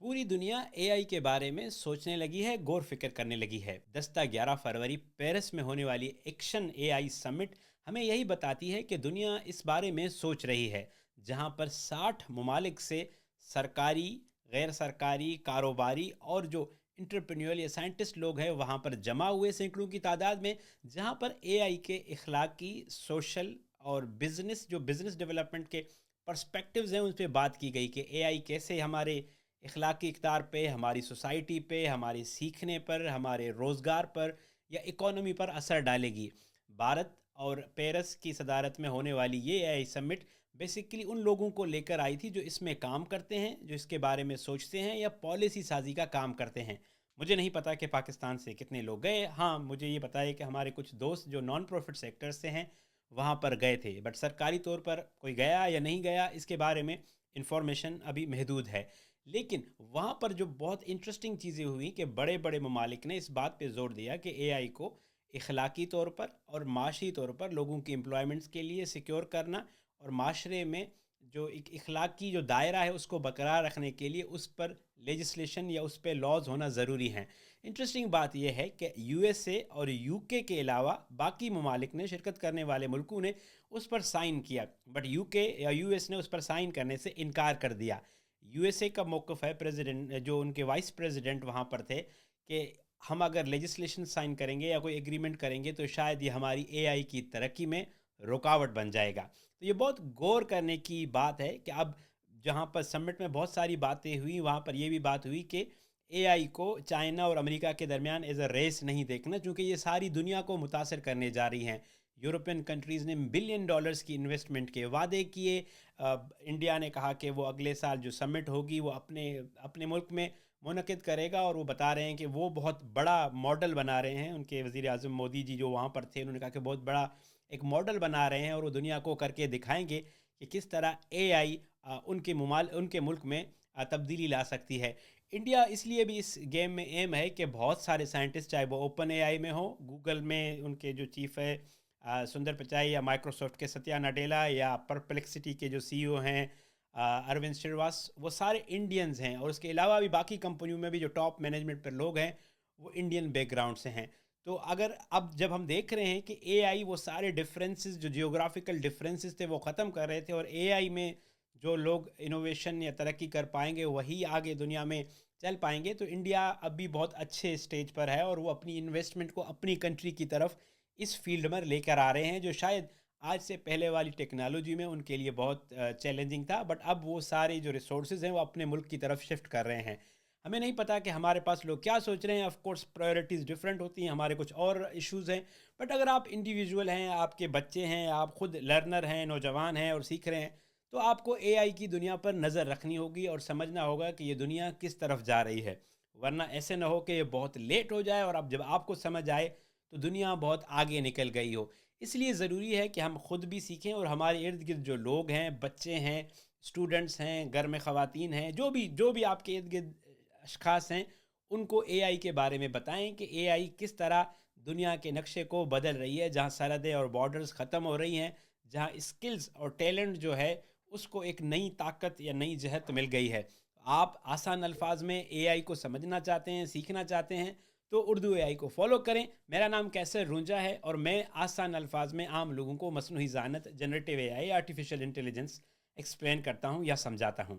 पूरी दुनिया एआई के बारे में सोचने लगी है, गौर फिक्र करने लगी है। दस्ता 11 फरवरी पेरिस में होने वाली एक्शन एआई समिट हमें यही बताती है कि दुनिया इस बारे में सोच रही है, जहां पर 60 ममालिक से सरकारी, गैर सरकारी, कारोबारी और जो इंटरप्रेन्योर या साइंटिस्ट लोग हैं वहाँ पर जमा हुए सैकड़ों की तादाद में, जहाँ पर एआई के इखलाकी, सोशल और बिजनेस डेवलपमेंट के पर्सपेक्टिव्स हैं उन पर बात की गई कि एआई कैसे हमारे इखलाकी इक़्तिदार पे, हमारी सोसाइटी पे, हमारे सीखने पर, हमारे रोज़गार पर या इकोनॉमी पर असर डालेगी। भारत और पेरिस की सदारत में होने वाली ये एआई समिट बेसिकली उन लोगों को लेकर आई थी जो इसमें काम करते हैं, जो इसके बारे में सोचते हैं या पॉलिसी साजी का काम करते हैं। मुझे नहीं पता कि पाकिस्तान से कितने लोग गए। हाँ, मुझे ये पता है कि हमारे कुछ दोस्त जो नॉन प्रॉफिट सेक्टर से हैं वहाँ पर गए थे, बट सरकारी तौर पर कोई गया या नहीं गया इसके बारे में इंफॉर्मेशन अभी महदूद है। लेकिन वहाँ पर जो बहुत इंटरेस्टिंग चीज़ें हुई कि बड़े बड़े ममालिक ने इस बात पे ज़ोर दिया कि एआई को इखलाकी तौर पर और माशी तौर पर लोगों की एम्प्लॉयमेंट्स के लिए सिक्योर करना और माशरे में जो एक इखलाकी जो दायरा है उसको बरकरार रखने के लिए उस पर लेजिस्लेशन या उस पर लॉज होना ज़रूरी हैं। इंटरेस्टिंग बात यह है कि यूएसए और यूके के अलावा बाकी ममालिक ने, शिरकत करने वाले मुल्कों ने उस पर साइन किया, बट यूके या यूएस ने उस पर साइन करने से इनकार कर दिया। यूएसए का मौक़िफ़ है, प्रेसिडेंट जो उनके वाइस प्रेसिडेंट वहाँ पर थे, कि हम अगर लेजिस्लेशन साइन करेंगे या कोई एग्रीमेंट करेंगे तो शायद ये हमारी एआई की तरक्की में रुकावट बन जाएगा। तो ये बहुत गौर करने की बात है कि अब जहाँ पर समिट में बहुत सारी बातें हुई, वहाँ पर ये भी बात हुई कि एआई को चाइना और अमेरिका के दरमियान एज अ रेस नहीं देखना, क्योंकि ये सारी दुनिया को मुतासर करने जा रही हैं। यूरोपियन कंट्रीज़ ने बिलियन डॉलर्स की इन्वेस्टमेंट के वादे किए। इंडिया ने कहा कि वो अगले साल जो समिट होगी वो अपने अपने मुल्क में मुनक़िद करेगा, और वो बता रहे हैं कि वो बहुत बड़ा मॉडल बना रहे हैं। उनके वज़ीर आज़म मोदी जी जो वहाँ पर थे, उन्होंने कहा कि बहुत बड़ा एक मॉडल बना रहे हैं और वो दुनिया को करके दिखाएंगे कि किस तरह एआई उनके मुल्क में तब्दीली ला सकती है। इंडिया इसलिए भी इस गेम में एम है कि बहुत सारे साइंटिस्ट, चाहे वो ओपन एआई में हो, गूगल में उनके जो चीफ़ है सुंदर पिचाई, या माइक्रोसॉफ्ट के सत्या नाडेला, या परप्लेक्सिटी के जो सीईओ हैं अरविंद श्रीवास, वो सारे इंडियंस हैं। और उसके अलावा भी बाकी कंपनियों में भी जो टॉप मैनेजमेंट पर लोग हैं वो इंडियन बैकग्राउंड से हैं। तो अगर अब जब हम देख रहे हैं कि एआई वो सारे डिफरेंसेस, जो जियोग्राफिकल डिफरेंसेस थे, वो ख़त्म कर रहे थे, और एआई में जो लोग इनोवेशन या तरक्की कर पाएंगे वही आगे दुनिया में चल पाएंगे, तो इंडिया अभी बहुत अच्छे स्टेज पर है और वो अपनी इन्वेस्टमेंट को अपनी कंट्री की तरफ इस फील्ड में लेकर आ रहे हैं, जो शायद आज से पहले वाली टेक्नोलॉजी में उनके लिए बहुत चैलेंजिंग था। बट अब वो सारे जो रिसोर्सेज हैं वो अपने मुल्क की तरफ शिफ्ट कर रहे हैं। हमें नहीं पता कि हमारे पास लोग क्या सोच रहे हैं। ऑफ कोर्स प्रायोरिटीज़ डिफरेंट होती हैं, हमारे कुछ और इश्यूज़ हैं। बट अगर आप इंडिविजुअल हैं, आपके बच्चे हैं, आप खुद लर्नर हैं, नौजवान हैं और सीख रहे हैं, तो आपको एआई की दुनिया पर नज़र रखनी होगी और समझना होगा कि ये दुनिया किस तरफ जा रही है। वरना ऐसे ना हो कि ये बहुत लेट हो जाए और अब जब आपको समझ आए तो दुनिया बहुत आगे निकल गई हो। इसलिए ज़रूरी है कि हम ख़ुद भी सीखें और हमारे इर्द गिर्द जो लोग हैं, बच्चे हैं, स्टूडेंट्स हैं, घर में ख़वातीन हैं, जो भी आपके इर्द गिर्द अशख़ास हैं, उनको एआई के बारे में बताएं कि एआई किस तरह दुनिया के नक्शे को बदल रही है, जहाँ सरहदें और बॉर्डर्स ख़त्म हो रही हैं, जहाँ स्किल्स और टैलेंट जो है उसको एक नई ताकत या नई जहत मिल गई है। आप आसान अल्फाज में एआई को समझना चाहते हैं, सीखना चाहते हैं, तो उर्दू एआई को फॉलो करें। मेरा नाम कैसर रुंजा है और मैं आसान अल्फाज में आम लोगों को मसनूई ज़ानत, generative AI, artificial intelligence explain करता हूँ या समझाता हूँ।